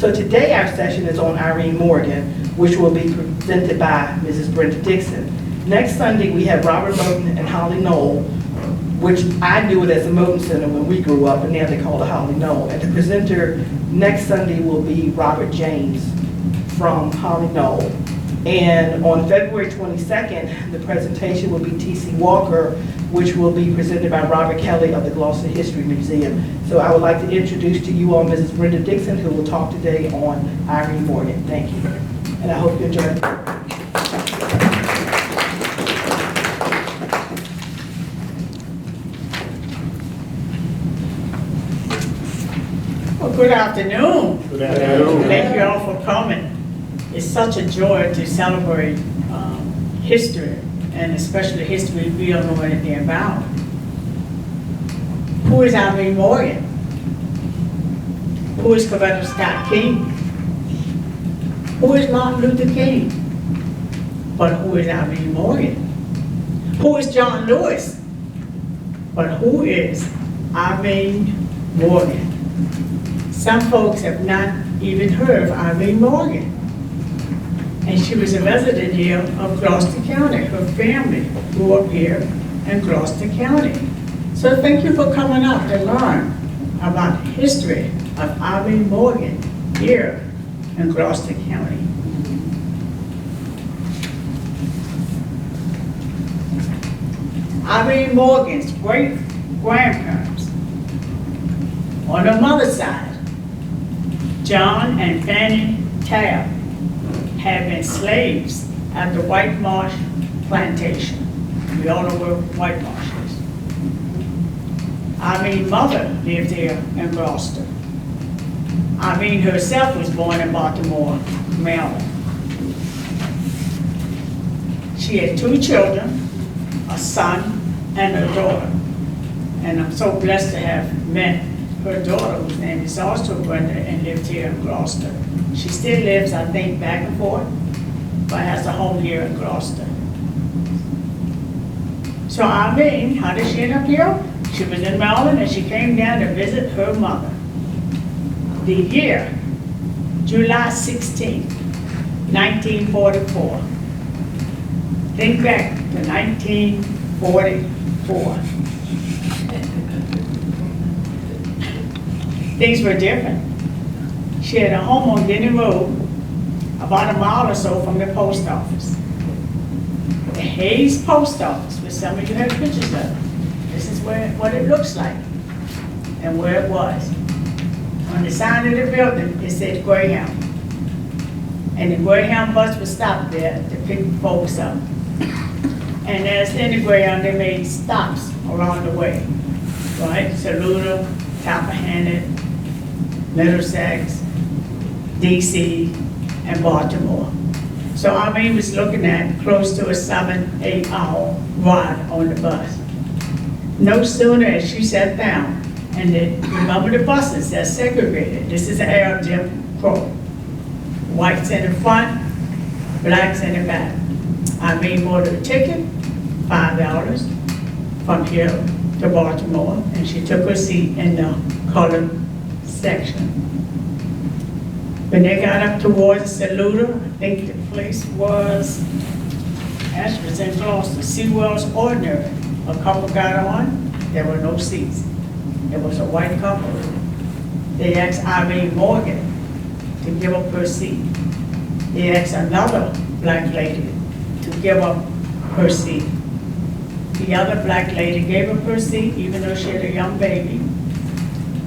So today our session is on Irene Morgan, which will be presented by Mrs. Brenda Dixon. Next Sunday, we have Robert Moten and Holly Knoll, which I knew it as the Moten Center when we grew up, and now they call it Holly Knoll. And the presenter next Sunday will be Robert James from Holly Knoll. And on February 22nd, the presentation will be T.C. Walker, which will be presented by Robert Kelly of the Gloucester History Museum. So I would like to introduce to you all Mrs. Brenda Dixon, who will talk today on Irene Morgan. Thank you. And I hope you enjoy it. Well, good afternoon. Good afternoon. Thank you all for coming. It's such a joy to celebrate history, and especially history we don't know anything about. Who is Irene Morgan? Who is Coretta Scott King? Who is Martin Luther King? But who is Irene Morgan? Who is John Lewis? But who is Irene Morgan? Some folks have not even heard of Irene Morgan. And she was a resident here of Gloucester County. Her family grew up here in Gloucester County. So thank you for coming up to learn about the history of Irene Morgan here in Gloucester County. Irene Morgan's great-grandparents, on her mother's side, John and Fanny Tabb, had been slaves at the White Marsh Plantation. We all know where White Marsh is. Irene's mother lived here in Gloucester. Irene herself was born in Baltimore, Maryland. She had 2 children, a son and a daughter. And I'm so blessed to have met her daughter, whose name is also Brenda, and lived here in Gloucester. She still lives, I think, back and forth, but has a home here in Gloucester. So Irene, how did she end up here? She was in Maryland and she came down to visit her mother. The year, July 16, 1944. Think back to 1944. Things were different. She had a home on Denny Road, about a mile or so from the post office. The Hayes Post Office, which some of you have pictures of. This is what it looks like and where it was. On the side of the building, it said Greyhound. And the Greyhound bus would stop there to pick folks up. And as in the Greyhound, they made stops around the way, right? Saluda, Tappahannock, Middlesex, DC, and Baltimore. So Irene was looking at close to a 7-8 hour ride on the bus. No sooner as she sat down, and remember the buses, they're segregated. This is the era of Jim Crow. Whites in the front, blacks in the back. Irene bought a ticket, $5, from here to Baltimore, and she took her seat in the colored section. When they got up towards Saluda, I think the place was in Gloucester, Sewell's Ordinary. A couple got on, there were no seats. It was a white couple. They asked Irene Morgan to give up her seat. They asked another black lady to give up her seat. The other black lady gave up her seat, even though she had a young baby.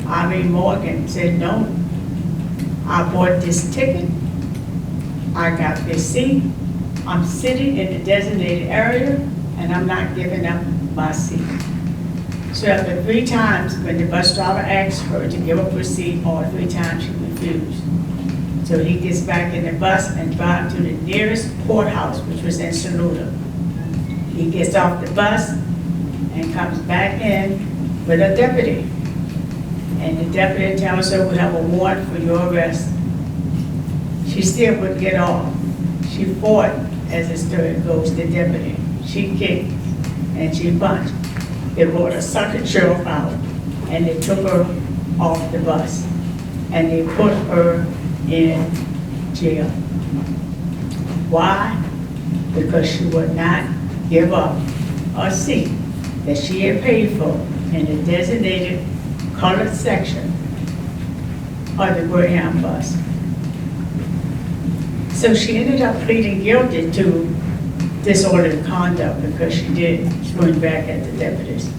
Irene Morgan said, no, I bought this ticket, I got this seat, I'm sitting in the designated area, and I'm not giving up my seat. So after 3 times, when the bus driver asked her to give up her seat, all 3 times she refused. So he gets back in the bus and drives to the nearest courthouse, which was in Saluda. He gets off the bus and comes back in with a deputy. And the deputy tells her, we have a warrant for your arrest. She still wouldn't get off. She fought, as the story goes, the deputy. She kicked and she punched. They brought a second sheriff out and they took her off the bus. And they put her in jail. Why? Because she would not give up a seat that she had paid for in the designated colored section of the Greyhound bus. So she ended up pleading guilty to disorderly conduct because she did swing back at the deputies.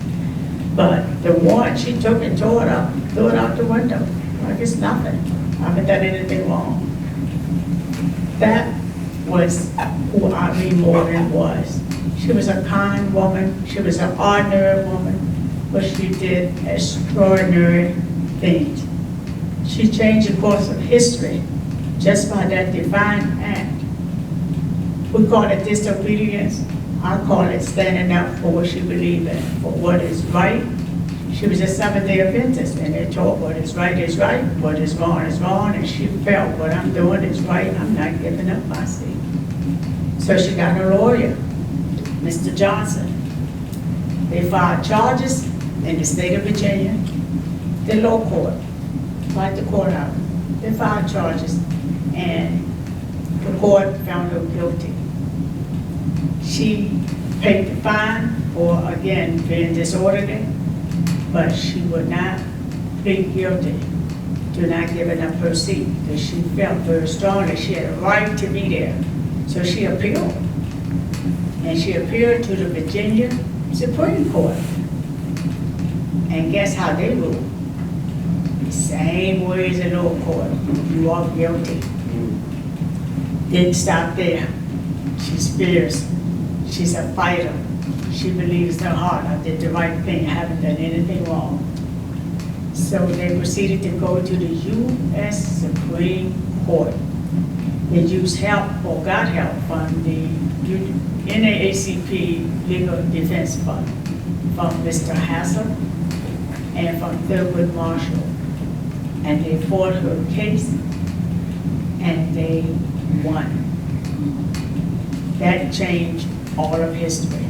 But the warrant, she took and tore it up, threw it out the window, like it's nothing. I haven't done anything wrong. That was who Irene Morgan was. She was a kind woman, she was an ordinary woman, but she did extraordinary things. She changed the course of history just by that divine act. We call it disobedience. I call it standing up for what she believed in, for what is right. She was a Seventh-day Adventist, and they taught what is right, what is wrong, and she felt what I'm doing is right, I'm not giving up my seat. So she got a lawyer, Mr. Johnson. They filed charges in the state of Virginia, the low court, like the courthouse. They filed charges, and the court found her guilty. She paid the fine for, again, being disorderly, but she would not plead guilty to not giving up her seat because she felt very strongly she had a right to be there. So she appealed, and she appealed to the Virginia Supreme Court. And guess how they ruled? The same way as the lower court. You are guilty. Didn't stop there. She's fierce. She's a fighter. She believes in her heart. I did the right thing. I haven't done anything wrong. So they proceeded to go to the U.S. Supreme Court. They used help, or got help, from the NAACP Legal Defense Fund, from Mr. Hassel and from Thurgood Marshall. And they fought her case, and they won. That changed all of history.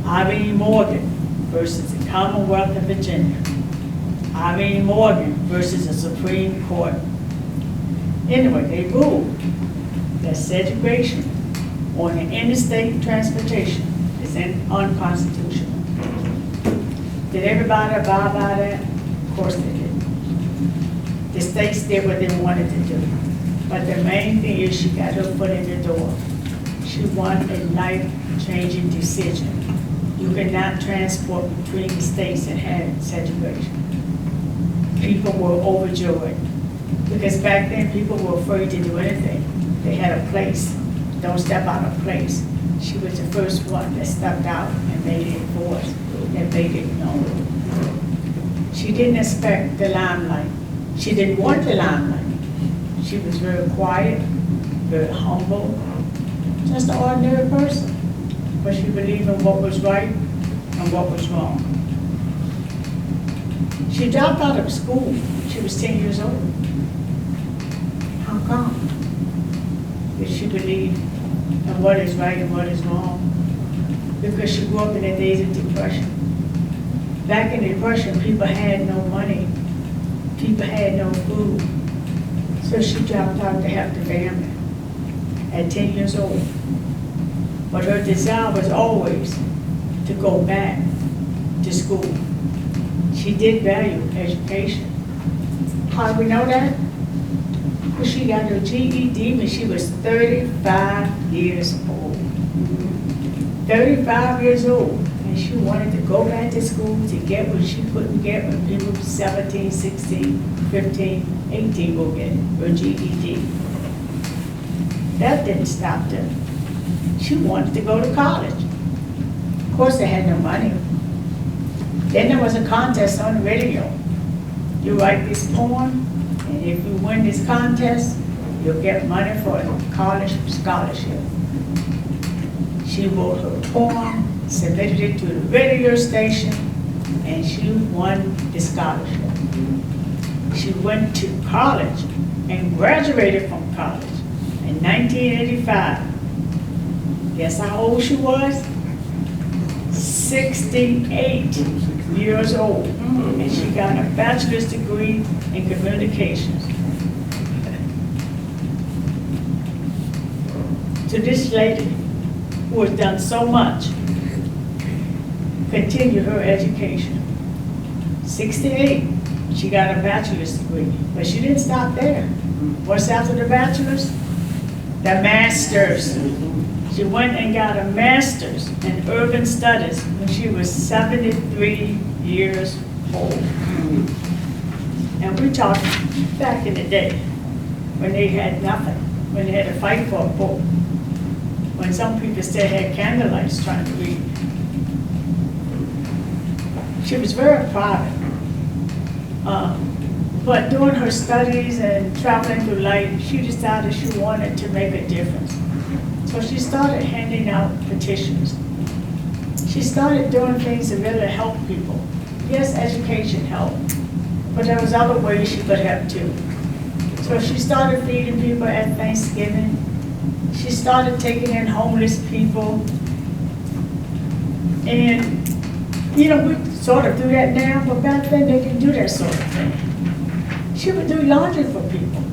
Irene Morgan versus the Commonwealth of Virginia. Irene Morgan versus the Supreme Court. Anyway, they ruled that segregation on the interstate transportation is unconstitutional. Did everybody abide by that? Of course they did. The states did what they wanted to do. But the main thing is she got her foot in the door. She won a life-changing decision. You cannot transport between the states and have segregation. People were overjoyed. Because back then, people were afraid to do anything. They had a place. Don't step out of place. She was the first one that stepped out and made it enforced, and made it known. She didn't expect the limelight. She didn't want the limelight. She was very quiet, very humble, just an ordinary person. But she believed in what was right and what was wrong. She dropped out of school. She was 10 years old. How come? Because she believed in what is right and what is wrong. Because she grew up in the days of Depression. Back in the Depression, people had no money. People had no food. So she dropped out to help the family at 10 years old. But her desire was always to go back to school. She did value education. How do we know that? Well, she got her GED when she was 35 years old. 35 years old. And she wanted to go back to school to get what she couldn't get when people were 17, 16, 15, 18 were getting her GED. That didn't stop her. She wanted to go to college. Of course, they had no money. Then there was a contest on the radio. You write this poem, and if you win this contest, you'll get money for a college scholarship. She wrote her poem, submitted it to the radio station, and she won the scholarship. She went to college and graduated from college in 1985. Guess how old she was? 68. years old, and she got a bachelor's degree in communications. To this lady who has done so much, continue her education. 68, she got a bachelor's degree, but she didn't stop there. What's after the bachelor's? The master's. She went and got a master's in urban studies when she was 73 years old. And we're talking back in the day when they had nothing, when they had to fight for a book, when some people still had candlelights trying to read. She was very private. But during her studies and traveling through life, she decided she wanted to make a difference. So she started handing out petitions. She started doing things to really help people. Yes, education helped, but there was other ways she could help too. So she started feeding people at Thanksgiving. She started taking in homeless people. And, you know, we sort of do that now, but back then they didn't do that sort of thing. She would do laundry for people.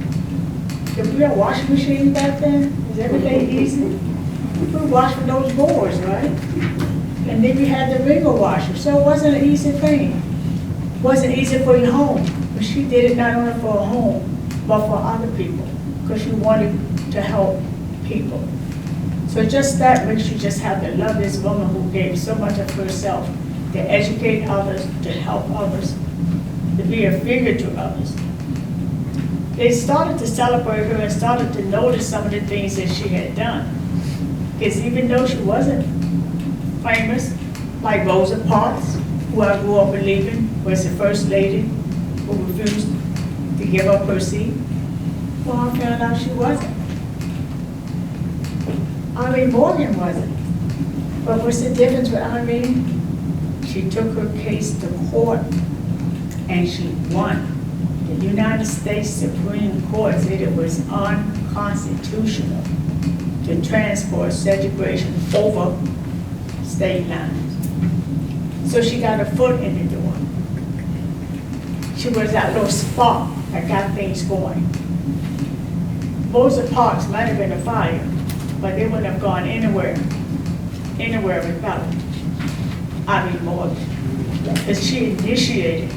Did we have washing machines back then? Was everything easy? We would wash with those boards, right? And then we had the Ringo washer, so it wasn't an easy thing. It wasn't easy for your home, but she did it not only for her home, but for other people, because she wanted to help people. So just that makes you just have to love this woman who gave so much of herself to educate others, to help others, to be a figure to others. They started to celebrate her and started to notice some of the things that she had done. Because even though she wasn't famous, like Rosa Parks, who I grew up believing was the first lady who refused to give up her seat, well, I found out she wasn't. Irene Morgan wasn't. But what's the difference with Irene? She took her case to court and she won. The United States Supreme Court said it was unconstitutional to transport segregation over state lines. So she got her foot in the door. She was that little spark that got things going. Rosa Parks might have been a fire, but they wouldn't have gone anywhere without Irene Morgan. Because she initiated,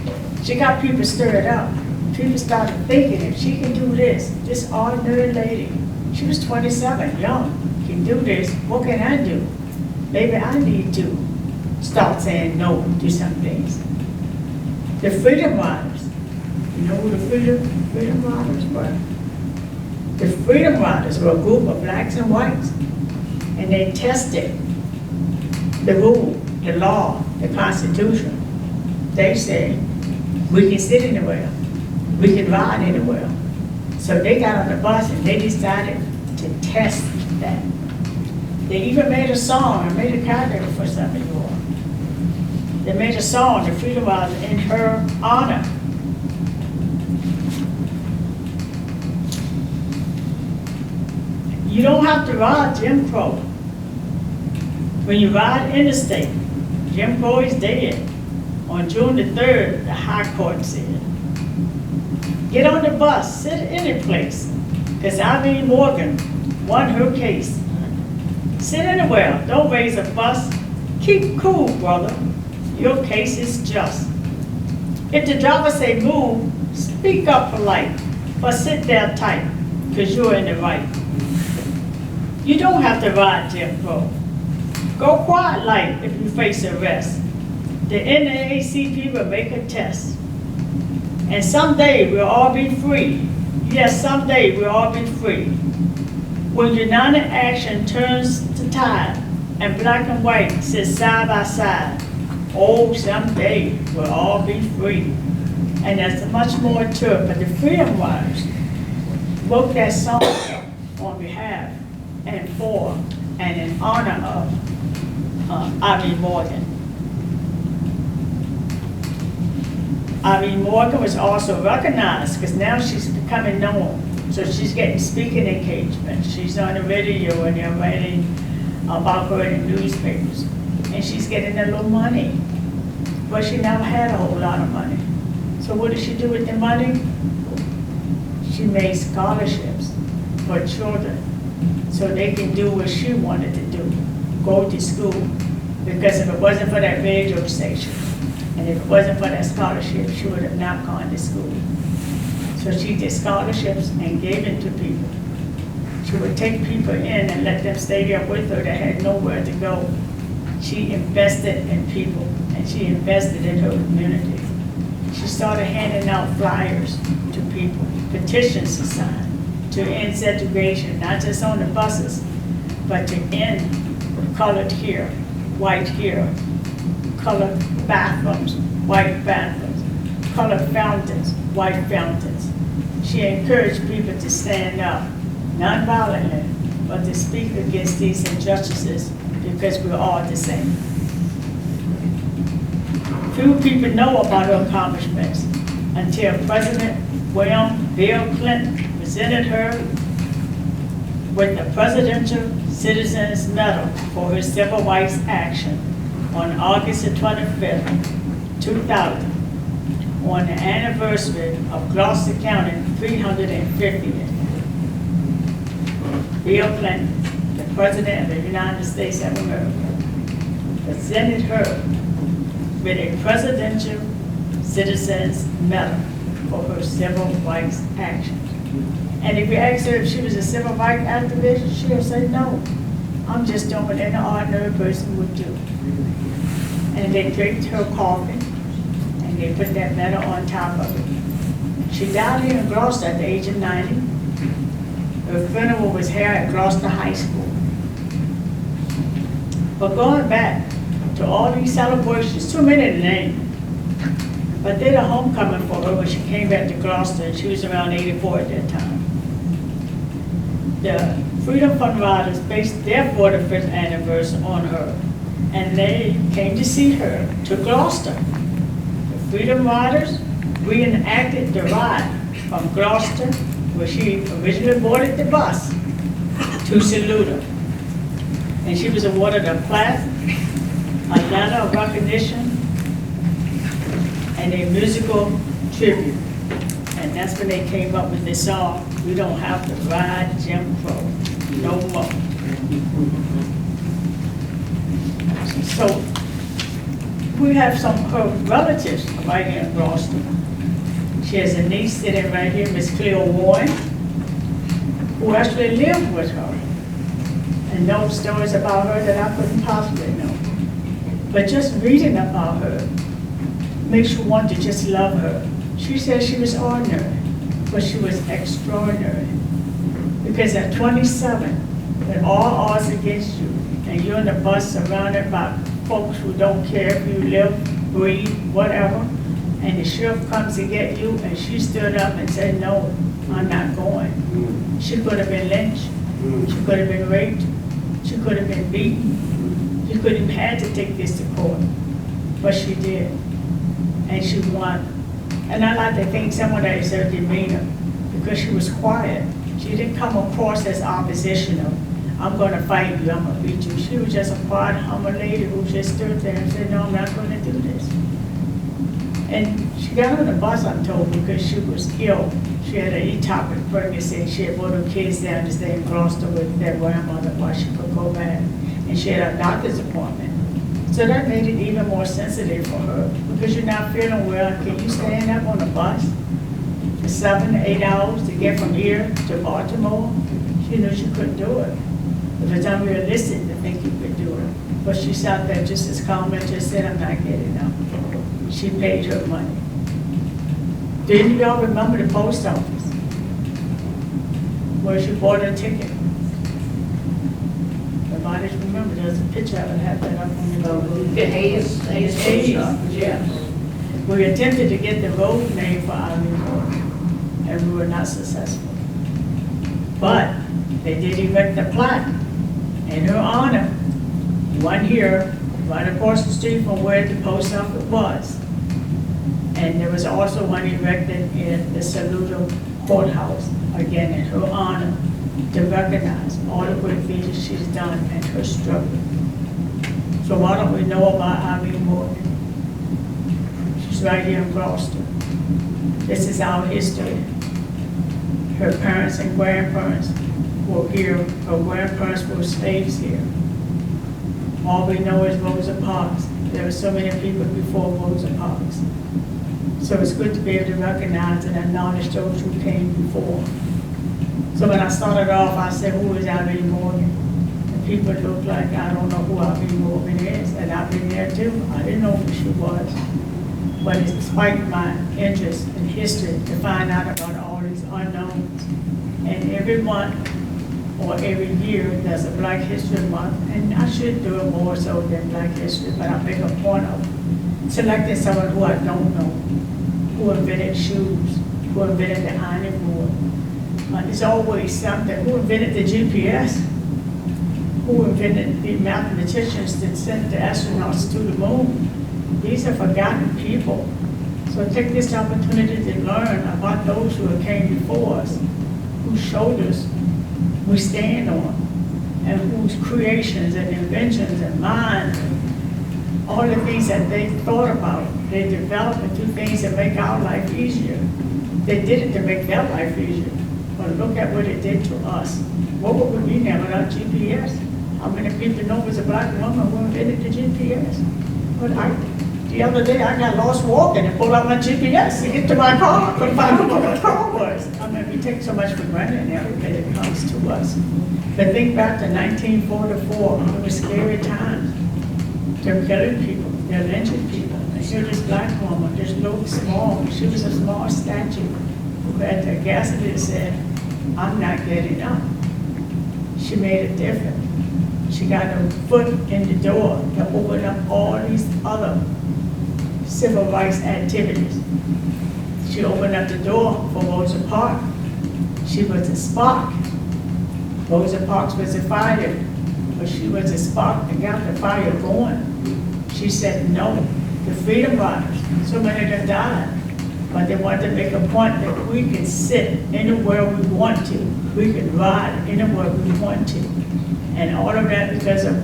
she got people stirred up. People started thinking, if she can do this ordinary lady, she was 27, young, can do this, what can I do? Maybe I need to start saying no to some things. The Freedom Riders, you know who the Freedom Riders were? The Freedom Riders were a group of blacks and whites, and they tested the rule, the law, the Constitution. They said, we can sit anywhere. We can ride anywhere. So they got on the bus and they decided to test that. They even made a song and made a character for some of you all. They made a song, the Freedom Riders, in her honor. You don't have to ride Jim Crow. When you ride interstate, Jim Crow is dead. On June the 3rd, the High Court said, get on the bus, sit any place, because Irene Morgan won her case. Sit anywhere, don't raise a fuss. Keep cool, brother, your case is just. If the driver say move, speak up polite, but sit there tight, because you're in the right. You don't have to ride Jim Crow. Go quiet like if you face arrest. The NAACP will make a test. And someday we'll all be free. Yes, someday we'll all be free. When united action turns to tide and black and white sit side by side, oh, someday we'll all be free. And there's much more to it, but the Freedom Riders wrote that song on behalf and for and in honor of Irene Morgan. Irene Morgan was also recognized because now she's becoming known. So she's getting speaking engagements. She's on the radio and they're writing about her in the newspapers. And she's getting a little money. but she never had a whole lot of money. So what did she do with the money? She made scholarships for children so they can do what she wanted to do, go to school. Because if it wasn't for that radio station, and if it wasn't for that scholarship, she would have not gone to school. So she did scholarships and gave it to people. She would take people in and let them stay there with her that had nowhere to go. She invested in people, and she invested in her community. She started handing out flyers to people, petitions to sign, to end segregation, not just on the buses, but to end colored here, white here, colored bathrooms, white bathrooms, colored fountains, white fountains. She encouraged people to stand up, non-violently, but to speak against these injustices because we're all the same. Few people know about her accomplishments until President Bill Clinton presented her with the Presidential Citizens Medal for her civil rights action on August the 25th, 2000, on the anniversary of Gloucester County 350th. Bill Clinton, the President of the United States of America, presented her with a Presidential Citizens Medal for her civil rights action. And if you ask her if she was a civil rights activist, she'll say, no, I'm just doing what any ordinary person would do. And they draped her coffin, and they put that medal on top of it. She died here in Gloucester at the age of 90. Her funeral was here at Gloucester High School. But going back to all these celebrations, too many to name. But they did a homecoming for her when she came back to Gloucester, and she was around 84 at that time. The Freedom Fund Riders based their 45th anniversary on her, and they came to see her to Gloucester. The Freedom Riders reenacted the ride from Gloucester, where she originally boarded the bus, to salute her. And she was awarded a plaque, a letter of recognition, and a musical tribute. And that's when they came up with this song, "We Don't Have to Ride Jim Crow No More." So we have some of her relatives right here in Gloucester. She has a niece sitting right here, Miss Cleo Warren, who actually lived with her and knows stories about her that I couldn't possibly know. But just reading about her makes you want to just love her. She said she was ordinary, but she was extraordinary. Because at 27, when all odds against you, and you're in the bus surrounded by folks who don't care if you live, breathe, whatever, and the sheriff comes to get you, and she stood up and said, no, I'm not going. She could have been lynched. She could have been raped. She could have been beaten. She could have had to take this to court, but she did, and she won. And I like to think some of that is her demeanor, because she was quiet. She didn't come across as oppositional. I'm going to fight you, I'm going to beat you. She was just a quiet, humble lady who just stood there and said, no, I'm not going to do this. And she got on the bus, I'm told, because she was ill. She had an ectopic pregnancy, and she had brought her kids down to stay in Gloucester with their grandmother while she could go back. And she had a doctor's appointment. So that made it even more sensitive for her, because you're not feeling well. Can you stand up on a bus for 7 to 8 hours to get from here to Baltimore? She knew she couldn't do it. It was unrealistic to think you could do it. But she sat there just as calm and just said, I'm not getting up. She paid her money. Didn't y'all remember the post office where she bought her ticket? Everybody remember, there's a picture of it, have that up on the Hayes post office, yeah. We attempted to get the road name for Irene Morgan, and we were not successful. But they did erect a plaque in her honor, one here, right across the street from where the post office was. And there was also one erected in the Saluda courthouse, again in her honor, to recognize all the good things she's done and her struggle. So why don't we know about Irene Morgan? is right here in Gloucester. This is our history. Her parents and grandparents were here. Her grandparents were slaves here. All we know is Rosa Parks. There were so many people before Rosa Parks. So it's good to be able to recognize and acknowledge those who came before. So when I started off, I said, who is Irene Morgan? And people look like I don't know who Irene Morgan is, and I've been there too. I didn't know who she was. But it spiked my interest in history to find out about all these unknowns. And every month or every year, there's a Black History Month, and I should do it more so than Black History, but I make a point of selecting someone who I don't know, who invented shoes, who invented the ironing board. There's always something. Who invented the GPS? Who invented the mathematicians that sent the astronauts to the moon? These are forgotten people. So take this opportunity to learn about those who came before us, whose shoulders we stand on, and whose creations and inventions and minds, and all the things that they thought about, they developed and do things that make our life easier. They did it to make their life easier. But look at what it did to us. What would we be now without GPS? How many people know it was a Black woman who invented the GPS? But the other day I got lost walking and pulled out my GPS to get to my car. I couldn't find out what my car was. I mean, we take so much for granted and everything that comes to us. But think back to 1944, it was scary times. They're killing people, they're lynching people. And here this Black woman, just looked small. She was a small statue who had the audacity that said, I'm not getting up. She made a difference. She got her foot in the door to open up all these other civil rights activities. She opened up the door for Rosa Parks. She was a spark. Rosa Parks was a fire, but she was a spark that got the fire going. She said no. The Freedom Riders, so many of them died, but they wanted to make a point that we can sit anywhere we want to. We can ride anywhere we want to. And all of that because of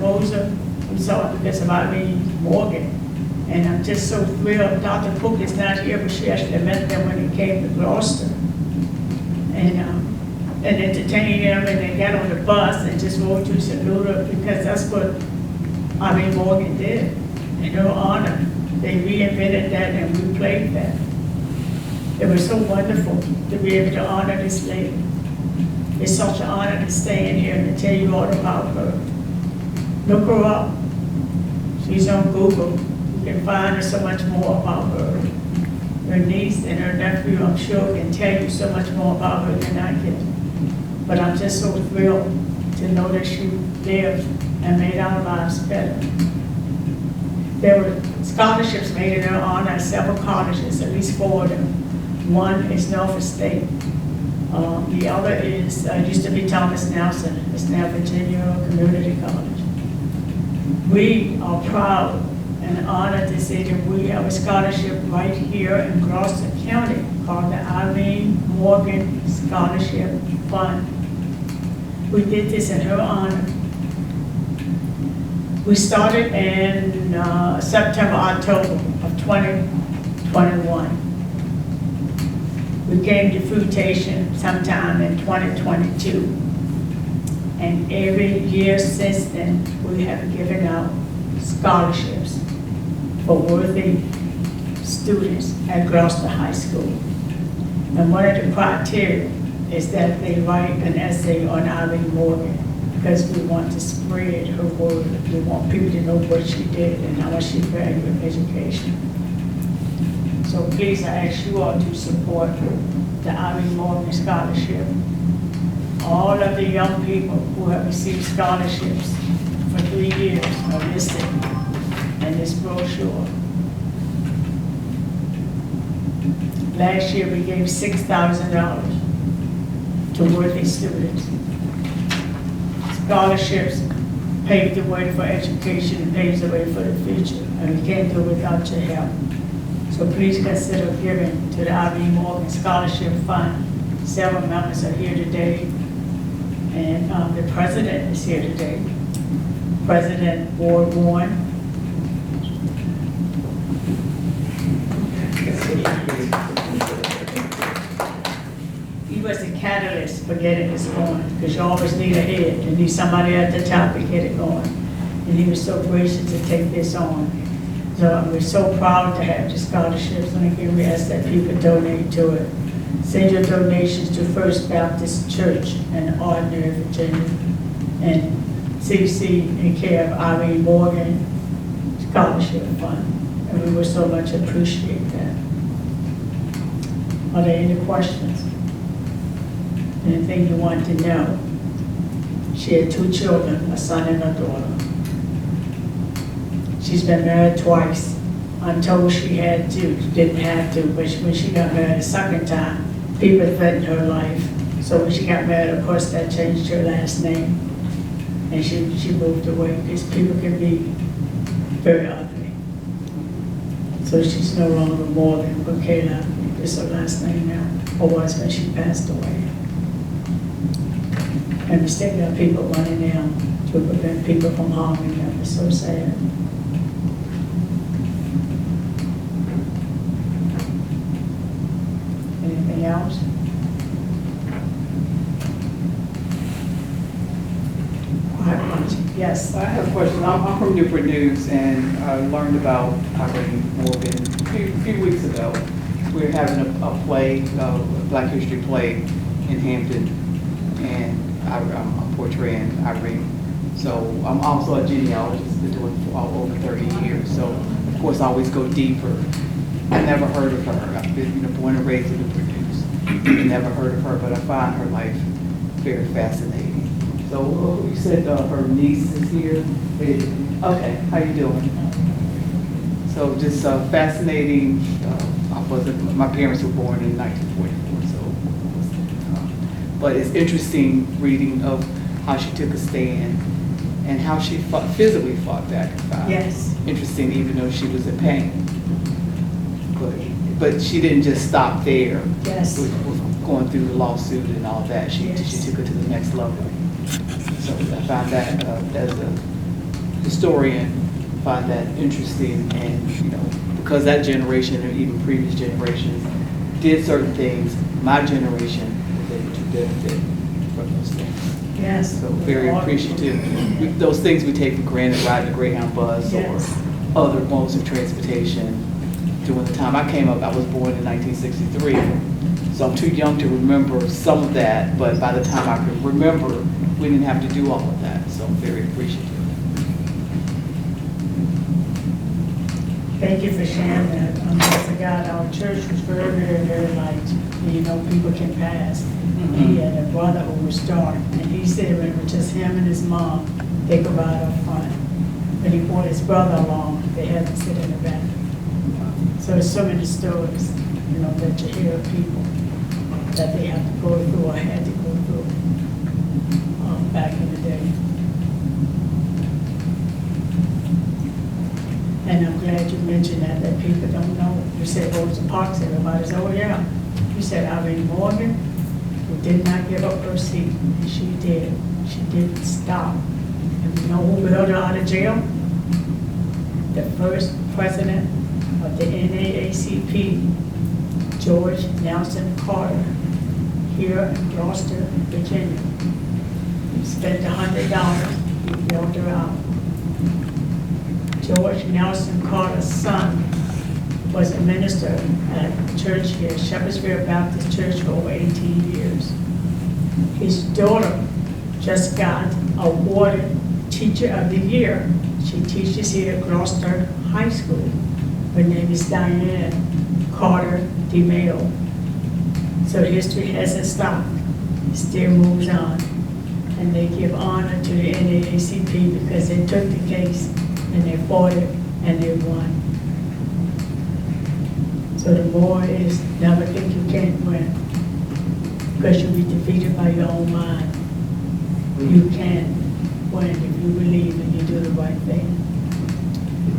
because of Irene Morgan. And I'm just so thrilled. Dr. Cook is not here, but she actually met them when he came to Gloucester. And entertained them, and they got on the bus and just rode to salute her because that's what Irene Morgan did. In her honor, they reinvented that and replayed that. It was so wonderful to be able to honor this lady. It's such an honor to stay in here and to tell you all about her. Look her up. She's on Google. You can find her so much more about her. Her niece and her nephew, I'm sure, can tell you so much more about her than I can. But I'm just so thrilled to know that she lived and made our lives better. There were scholarships made in her honor at several colleges, at least 4 of them. One is Norfolk State. The other is, used to be Thomas Nelson. It's now Virginia Community College. We are proud and honored to say that we have a scholarship right here in Gloucester County called the Irene Morgan Scholarship Fund. We did this in her honor. We started in September, October of 2021. We came to fruition sometime in 2022. And every year since then, we have given out scholarships for worthy students at Gloucester High School. And one of the criteria is that they write an essay on Irene Morgan because we want to spread her word. We want people to know what she did and how much she valued education. So please, I ask you all to support the Irene Morgan Scholarship. All of the young people who have received scholarships for 3 years are listed in this brochure. Last year, we gave $6,000 to worthy students. Scholarships pave the way for education and paves the way for the future, and we can't do it without your help. So please consider giving to the Irene Morgan Scholarship Fund. Several members are here today, and the president is here today. President Ward Warren. catalyst for getting this going, because you always need a head, you need somebody at the top to get it going. And he was so gracious to take this on. So we're so proud to have the scholarships, and again, we ask that people donate to it. Send your donations to First Baptist Church in Ordinary, Virginia, and CC in care of Irene Morgan Scholarship Fund, and we would so much appreciate that. Are there any questions? Anything you want to know? She had 2 children, a son and a daughter. She's been married twice. I'm told she had to, didn't have to, but when she got married a second time, people threatened her life. So when she got married, of course, that changed her last name. And she moved away, because people can be very ugly. So she's no longer Morgan, but Kayla is her last name now, or was when she passed away. And we still got people running down to prevent people from harming them. It's so sad. Anything else? Yes. I have a question. I'm from Newport News, and I learned about Irene Morgan a few weeks ago. We were having a play, a Black History play in Hampton, and I'm portraying Irene. So I'm also a genealogist, been doing it for over 30 years. So of course I always go deeper. I never heard of her. I've been born and raised in Newport News. Never heard of her, but I find her life very fascinating. So you said her niece is here. Okay, how you doing? So just fascinating. My parents were born in 1944, so. But it's interesting reading of how she took a stand and how she physically fought back and fought. Yes. Interesting, even though she was in pain. But she didn't just stop there. Yes. With going through the lawsuit and all that. She took it to the next level. So I find that as a historian, find that interesting, and because that generation and even previous generations did certain things, my generation was able to benefit from those things. Yes. So very appreciative. Those things we take for granted, riding a Greyhound bus or other modes of transportation. During the time I came up, I was born in 1963, so I'm too young to remember some of that, but by the time I can remember, we didn't have to do all of that, so I'm very appreciative. Thank you for sharing that. I forgot our church was very, very, very light. People can pass. He had a brother who was dark, and he said when it was just him and his mom, they could ride up front. When he brought his brother along, they had to sit in the back. So there's so many stories, that you hear of people that they have to go through or had to go through back in the day. And I'm glad you mentioned that people don't know. You said Rosa Parks, everybody said, oh yeah. You said Irene Morgan, who did not give up her seat, and she did. She didn't stop. And you know who bailed her out of jail? The first president of the NAACP, George Nelson Carter, here in Gloucester, Virginia. He spent $100, he bailed her out. George Nelson Carter's son was a minister at the church here, Shepherdsville Baptist Church, for over 18 years. His daughter just got awarded Teacher of the Year. She teaches here at Gloucester High School. Her name is Diane Carter DeMayo. So history hasn't stopped. It still moves on. And they give honor to the NAACP because they took the case and they fought it and they won. So the more is never think you can't win because you'll be defeated by your own mind. You can win if you believe and you do the right thing.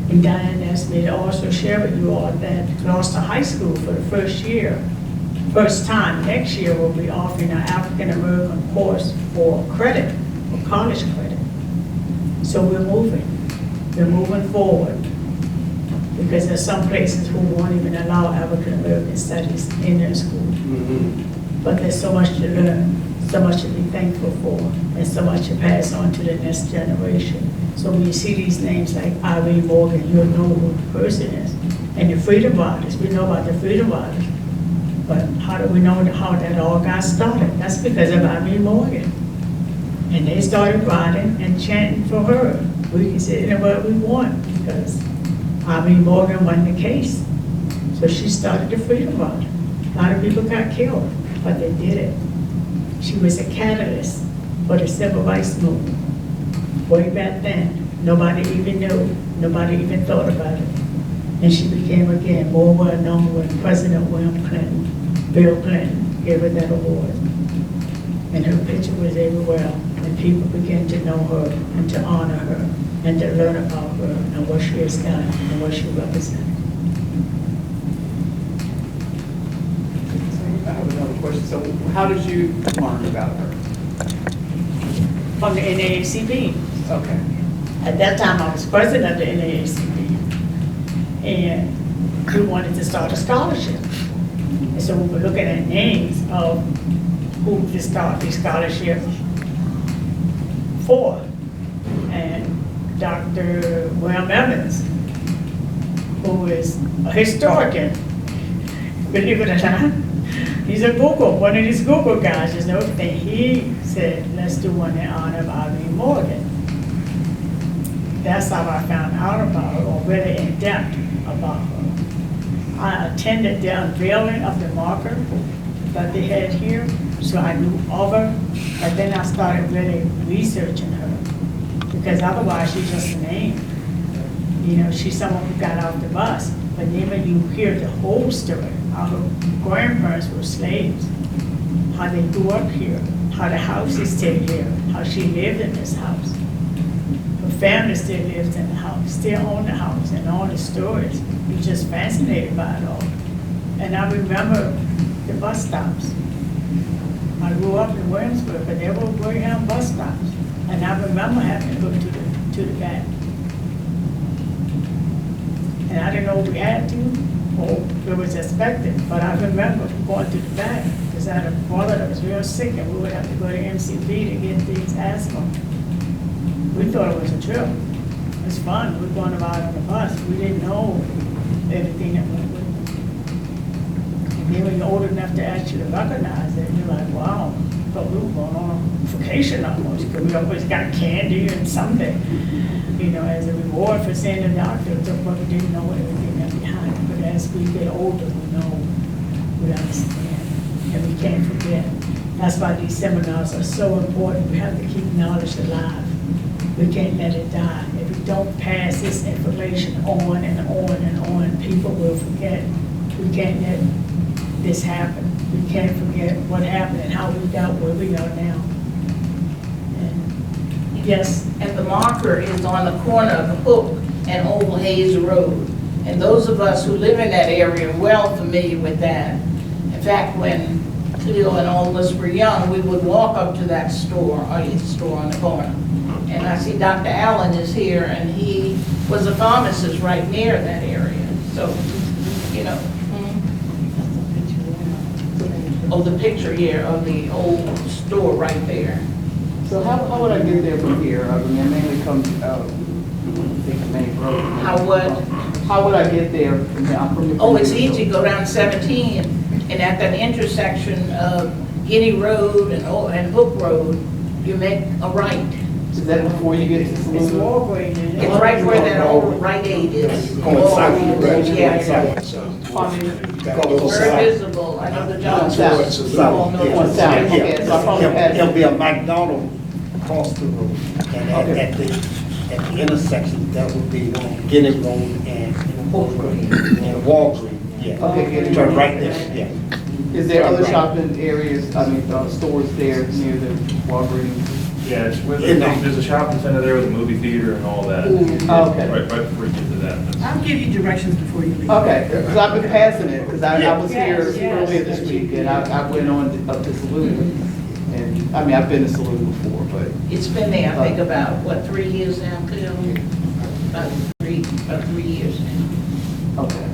And Diane asked me to also share with you all that Gloucester High School for the first time next year will be offering an African American course for credit, for college credit. So we're moving forward because there's some places who won't even allow African American studies in their school. But there's so much to learn, so much to be thankful for, and so much to pass on to the next generation. So when you see these names like Irene Morgan, you'll know who the person is. And the Freedom Riders, we know about the Freedom Riders. But how do we know how that all got started? That's because of Irene Morgan. And they started riding and chanting for her. We can say whatever we want because Irene Morgan won the case. So she started the Freedom Ride. A lot of people got killed, but they did it. She was a catalyst for the civil rights movement. Way back then, nobody even knew, nobody even thought about it. And she became again more well known when President Bill Clinton gave her that award. And her picture was everywhere, and people began to know her and to honor her and to learn about her and what she has done and what she represents. I have another question. So how did you learn about her? From the NAACP. Okay. At that time, I was president of the NAACP, and we wanted to start a scholarship. And so we were looking at names of who to start the scholarship for. And Dr. William Evans, who is a historian, believe it or not, he's a Google, one of these Google guys, you know, and he said, let's do one in honor of Irene Morgan. That's how I found out about her, or really in depth about her. I attended the unveiling of the marker that they had here, so I knew of her, and then I started really researching her, because otherwise she's just a name. You know, she's someone who got off the bus, but then when you hear the whole story, how her grandparents were slaves, how they grew up here, how the house is still here, how she lived in this house. Her family still lives in the house, still own the house, and all the stories. You're just fascinated by it all. And I remember the bus stops. I grew up in Williamsburg, but there were Greyhound bus stops. And I remember having to go to the back. And I didn't know we had to, or it was expected, but I remember going to the back, because I had a brother that was real sick, and we would have to go to MCV to get things asthma. We thought it was a trip. It was fun. We were going about on the bus. We didn't know everything that went with it. And then when you're old enough to actually recognize it, you're like, wow, I thought we were going on vacation almost, because we always got candy and something, you know, as a reward for seeing the doctor, but we didn't know everything that behind it. But as we get older, we know, we understand, and we can't forget. That's why these seminars are so important. We have to keep knowledge alive. We can't let it die. If we don't pass this information on and on and on, people will forget. We can't let this happen. We can't forget what happened and how we got where we are now. And yes. And the marker is on the corner of Hook and Oval Hayes Road. And those of us who live in that area are well familiar with that. In fact, when Cleo and all of us were young, we would walk up to that store, or the store on the corner. And I see Dr. Allen is here, and he was a pharmacist right near that area. So, you know. Oh, the picture here of the old store right there. So how would I get there from here? I mean, I mainly come, I think the main road. How what? How would I get there from here? I'm from the. Oh, it's easy, go down 17, and at that intersection of Guinea Road and Hook Road, you make a right. Is that before you get to It's Saluda? Walgreens. isn't it? It's right where that old Rite Aid is. Going south, right? Yeah. Go Very visible, I know the John South. South. You all know Going what's south, there. okay, so I probably passed. There'll be a McDonald's across the road, and at the intersection, that would be on Guinea Road and Walgreens, yeah. Okay, Guinea Turn Road. right there, yeah. Is there other Right. shopping areas, I mean, stores there near the Walgreens? Yeah, it's with, In the- there's a shopping center there with a movie theater and all that. Oh, okay. Right before you get to that. I'll give you directions before you leave. Okay, because I've been passing it, because I was here Yes, yes. earlier this week, and I went on up to Saluda. And, I mean, I've been to Saluda before, but, It's been there, I think, about, what, 3 years now, Cleo? About 3 years now. okay.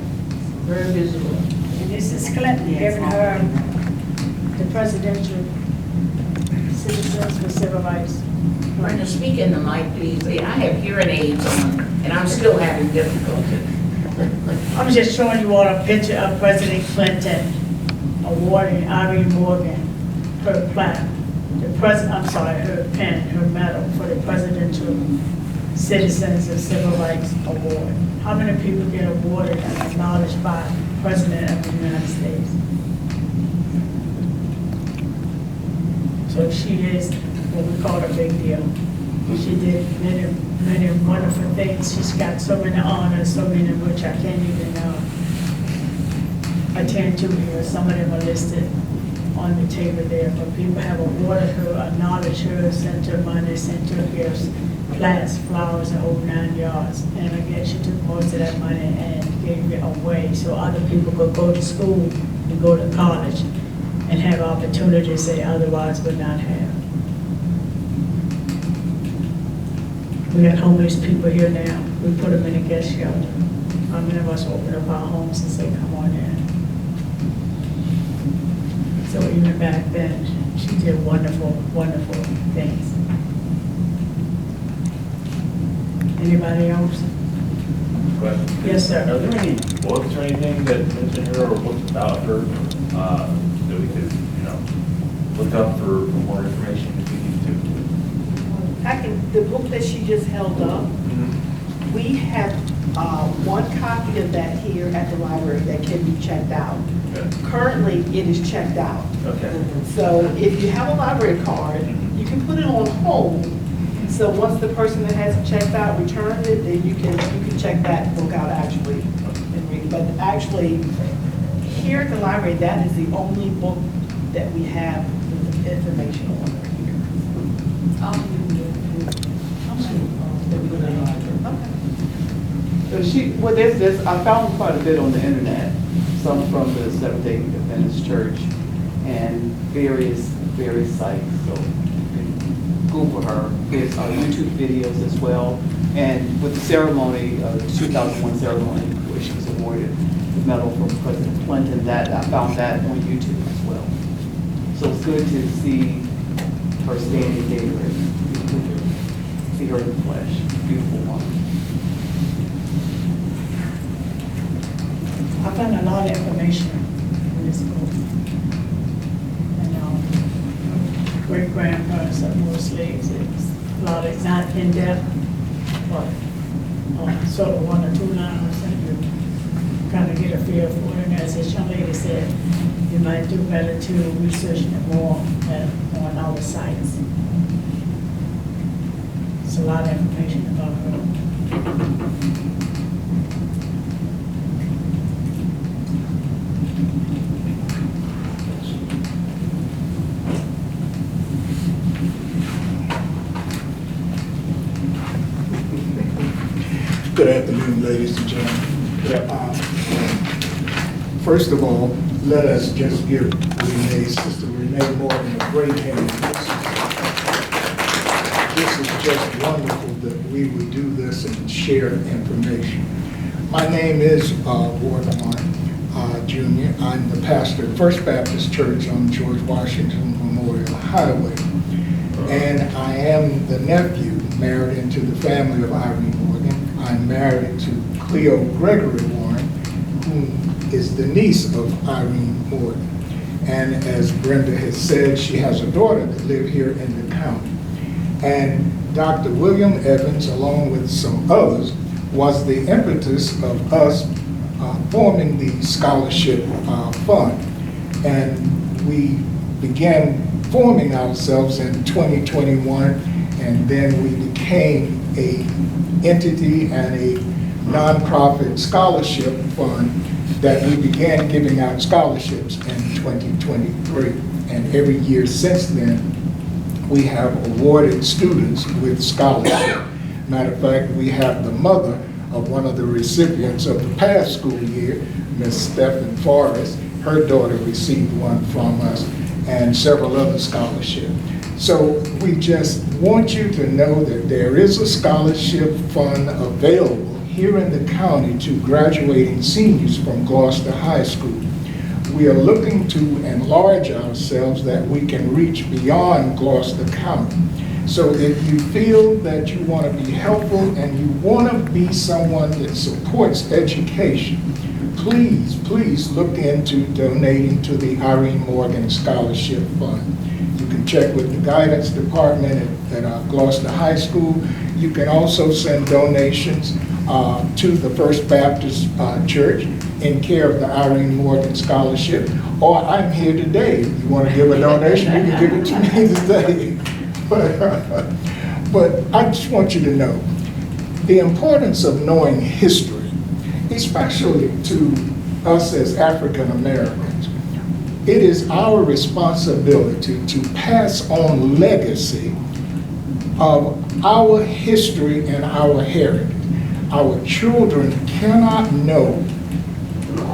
Very visible. And this is Clinton giving her the presidential citizens for civil rights. Brenda, speak in the mic, please. I have hearing aids on, and I'm still having difficulty. I'm just showing you all a picture of President Clinton awarding Irene Morgan her plaque, her pen, her medal for the Presidential Citizens of Civil Rights Award. How many people get awarded and acknowledged by the President of the United States? So she is what we call a big deal. She did many, many wonderful things. She's got so many honors, so many of which I can't even attend to here. Some of them are listed on the table there, but people have awarded her, acknowledged her, sent her money, sent her gifts, plants, flowers, the whole 9 yards. And again, she took most of that money and gave it away so other people could go to school and go to college and have opportunities they otherwise would not have. We got homeless people here now. We put them in a guest shelter. How many of us open up our homes and say, come on in? So even back then, she did wonderful, wonderful things. Anybody else? Question? Yes, sir. Are there any books or anything that mention her or books about her that we could, look up for more information if we need to? The book that she just held up, we have one copy of that here at the library that can be checked out. Okay. Currently, it is checked out. Okay. So if you have a library card, you can put it on hold. So once the person that has it checked out returns it, then you can check that book out actually and read it. But actually, here at the library, that is the only book that we have with information on her here. So I found quite a bit on the internet, some from the Seventh-day Adventist Church and various sites. So you can Google her. There's YouTube videos as well. And with the ceremony, the 2001 ceremony, where she was awarded the medal from President Clinton, that I found that on YouTube as well. So it's good to see her standing there and see her in the flesh. Beautiful woman. I found a lot of information in this book. And great-grandparents of more slaves. It's a lot, it's not in depth, but sort of 1 or 2 lines, and you kind of get a feel for it. And as this young lady said, you might do better to research it more on our sites. It's a lot of information about her. Good afternoon, ladies and gentlemen. First of all, let us just give Sister Renee Morgan a great hand. This is just wonderful that we would do this and share information. My name is Ward Jr. I'm the pastor of First Baptist Church on George Washington Memorial Highway. And I am the nephew married into the family of Irene Morgan. I'm married to Cleo Gregory Warren, who is the niece of Irene Morgan. And as Brenda has said, she has a daughter that lives here in the county. And Dr. William Evans, along with some others, was the impetus of us forming the scholarship fund. And we began forming ourselves in 2021, and then we became a entity and a nonprofit scholarship fund that we began giving out scholarships in 2023. And every year since then, we have awarded students with scholarship. Matter of fact, we have the mother of one of the recipients of the past school year, Miss Stephen Forrest. Her daughter received one from us, and several other scholarships. So we just want you to know that there is a scholarship fund available here in the county to graduating seniors from Gloucester High School. we are looking to enlarge ourselves that we can reach beyond Gloucester County. So if you feel that you want to be helpful and you want to be someone that supports education, please look into donating to the Irene Morgan Scholarship Fund. You can check with the guidance department at Gloucester High School. You can also send donations to the First Baptist Church in care of the Irene Morgan Scholarship. Or I'm here today. If you want to give a donation, you can give it to me today. But I just want you to know the importance of knowing history, especially to us as African Americans. It is our responsibility to pass on legacy of our history and our heritage. Our children cannot know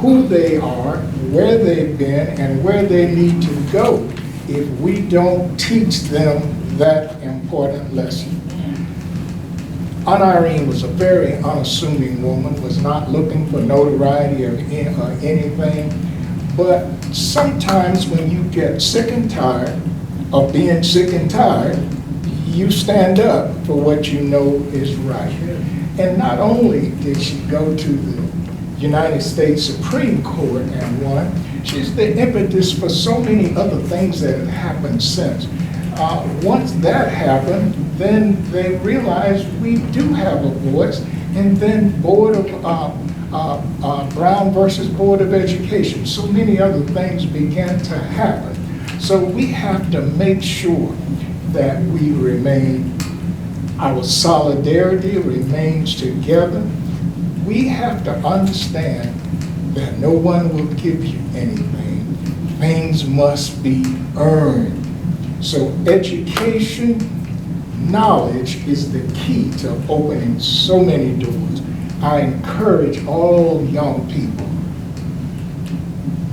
who they are, where they've been, and where they need to go if we don't teach them that important lesson. Aunt Irene was a very unassuming woman, was not looking for notoriety or anything, but sometimes when you get sick and tired of being sick and tired, you stand up for what you know is right. And not only did she go to the United States Supreme Court and won, she's the impetus for so many other things that have happened since. Once that happened, then they realized we do have a voice, and then Brown versus Board of Education. So many other things began to happen. So we have to make sure that we remain, our solidarity remains together. We have to understand that no one will give you anything. Things must be earned. So education, knowledge is the key to opening so many doors. I encourage all young people,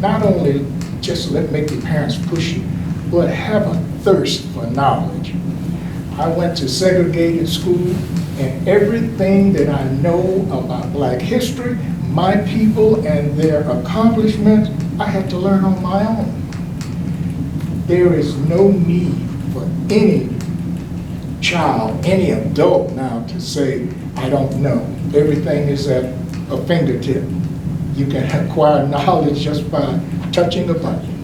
not only just make your parents push you, but have a thirst for knowledge. I went to segregated school, and everything that I know about Black history, my people and their accomplishments, I had to learn on my own. There is no need for any child, any adult now to say, I don't know. Everything is at a fingertip. You can acquire knowledge just by touching a button.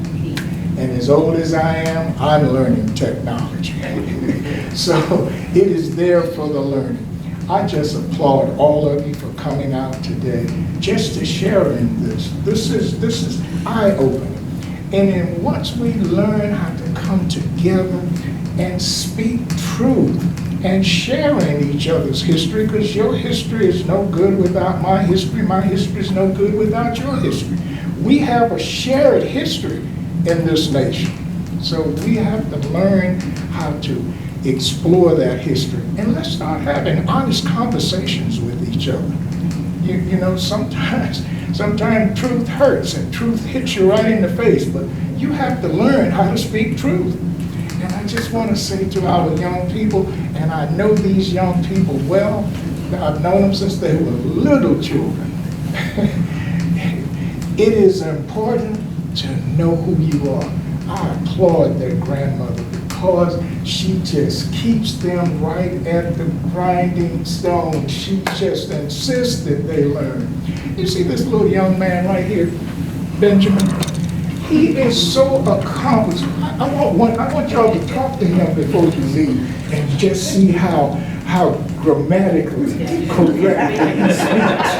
And as old as I am, I'm learning technology. So it is there for the learning. I just applaud all of you for coming out today, just to share in this. This is eye-opening. And then once we learn how to come together and speak truth and sharing each other's history, because your history is no good without my history is no good without your history. We have a shared history in this nation. So we have to learn how to explore that history. And let's start having honest conversations with each other. You know, sometimes truth hurts and truth hits you right in the face, but you have to learn how to speak truth. And I just want to say to our young people, and I know these young people well, I've known them since they were little children. It is important to know who you are. I applaud their grandmother because she just keeps them right at the grinding stone. She just insists that they learn. You see this little young man right here, Benjamin? He is so accomplished. I want y'all to talk to him before you leave and just see how grammatically correct he speaks.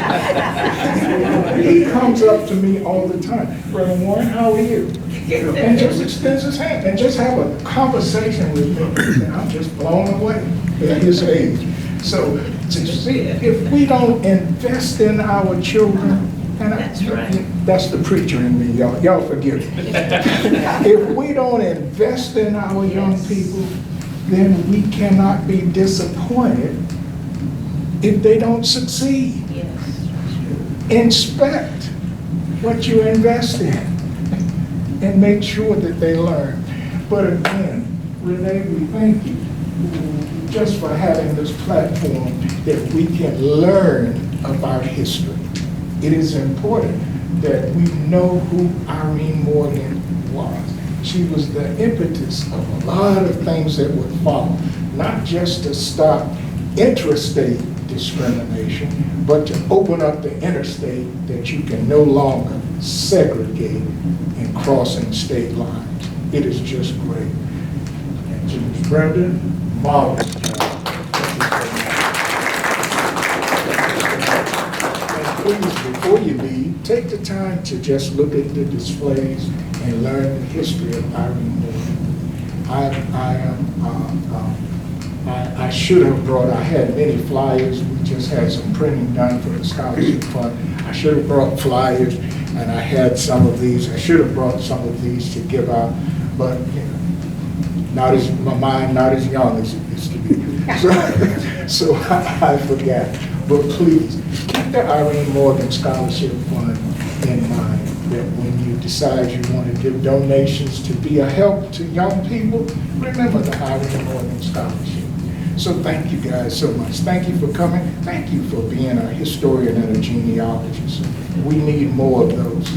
He comes up to me all the time. Brother Warren, how are you? And just extends his hand and just have a conversation with me. And I'm just blown away at his age. So to see, if we don't invest in our children, and that's the preacher in me, y'all. Y'all forgive me. If we don't invest in our young people, then we cannot be disappointed if they don't succeed. Inspect what you invest in and make sure that they learn. But again, Renee, we thank you just for having this platform that we can learn about history. It is important that we know who Irene Morgan was. She was the impetus of a lot of things that would follow, not just to stop interstate discrimination, but to open up the interstate that you can no longer segregate in crossing state lines. It is just great. And to Ms. Brenda, marvelous job. And please, before you leave, take the time to just look at the displays and learn the history of Irene Morgan. I should have brought, I had many flyers, we just had some printing done for the scholarship fund. I should have brought flyers, and I had some of these. I should have brought some of these to give out, but you know, my mind not as young as it used to be. So I forgot. But please, keep the Irene Morgan Scholarship Fund in mind, that when you decide you want to give donations to be a help to young people, remember the Irene Morgan Scholarship. So thank you guys so much. Thank you for coming. Thank you for being a historian and a genealogist. We need more of those.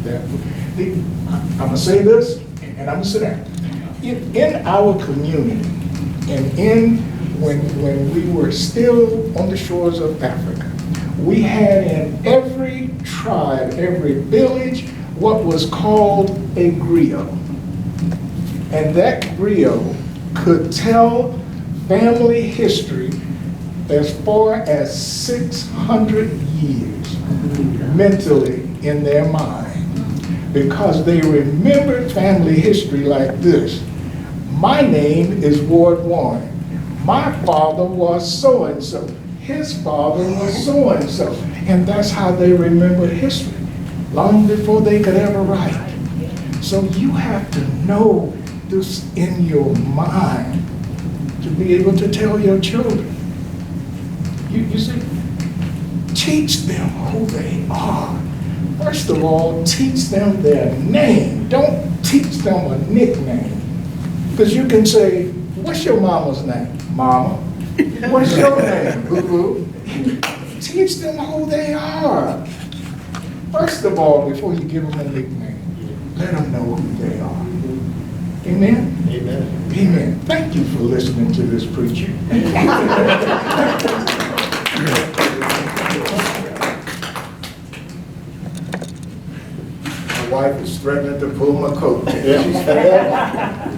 I'm going to say this, and I'm going to sit down. In our community, and when we were still on the shores of Africa, we had in every tribe, every village, what was called a griot. And that griot could tell family history as far as 600 years mentally in their mind, because they remembered family history like this. My name is Ward Warren. My father was so-and-so. His father was so-and-so. And that's how they remembered history, long before they could ever write. So you have to know this in your mind to be able to tell your children. You see, teach them who they are. First of all, teach them their name. Don't teach them a nickname. Because you can say, what's your mama's name? Mama. What's your name? Boo-boo. Teach them who they are. First of all, before you give them a nickname, let them know who they are. Amen? Amen. Amen. Thank you for listening to this preacher. My wife is threatening to pull my coat. She's fed.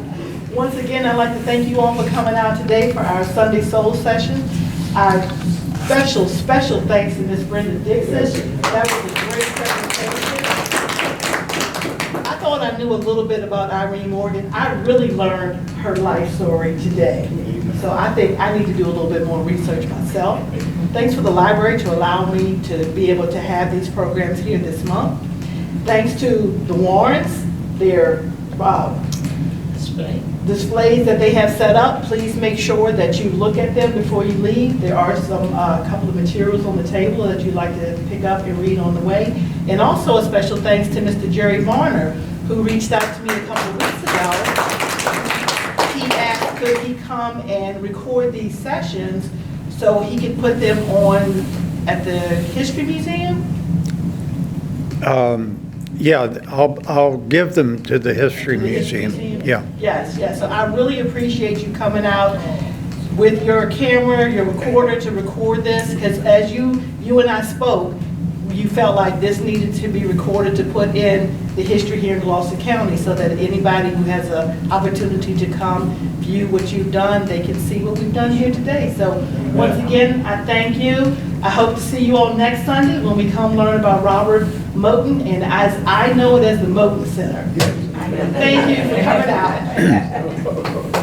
Once again, I'd like to thank you all for coming out today for our Sunday Soul Session. Our special thanks to Miss Brenda Dixon. That was a great presentation. I thought I knew a little bit about Irene Morgan. I really learned her life story today. So I think I need to do a little bit more research myself. Thanks for the library to allow me to be able to have these programs here this month. Thanks to the Warrens, their displays that they have set up. Please make sure that you look at them before you leave. There are some couple of materials on the table that you'd like to pick up and read on the way. And also a special thanks to Mr. Jerry Varner, who reached out to me a couple of weeks ago. He asked could he come and record these sessions so he could put them on at the History Museum? Yeah, I'll give them to the History To the History Museum. Yeah. Yes, yes. So I really appreciate you coming out with your camera, your recorder to record this, because as you and I spoke, you felt like this needed to be recorded to put in the history here in Gloucester County so that anybody who has an opportunity to come view what you've done, they can see what we've done here today. So once again, I thank you. I hope to see you all next Sunday when we come learn about Robert Moten, and as I know it as the Moten Center. Thank you for coming out.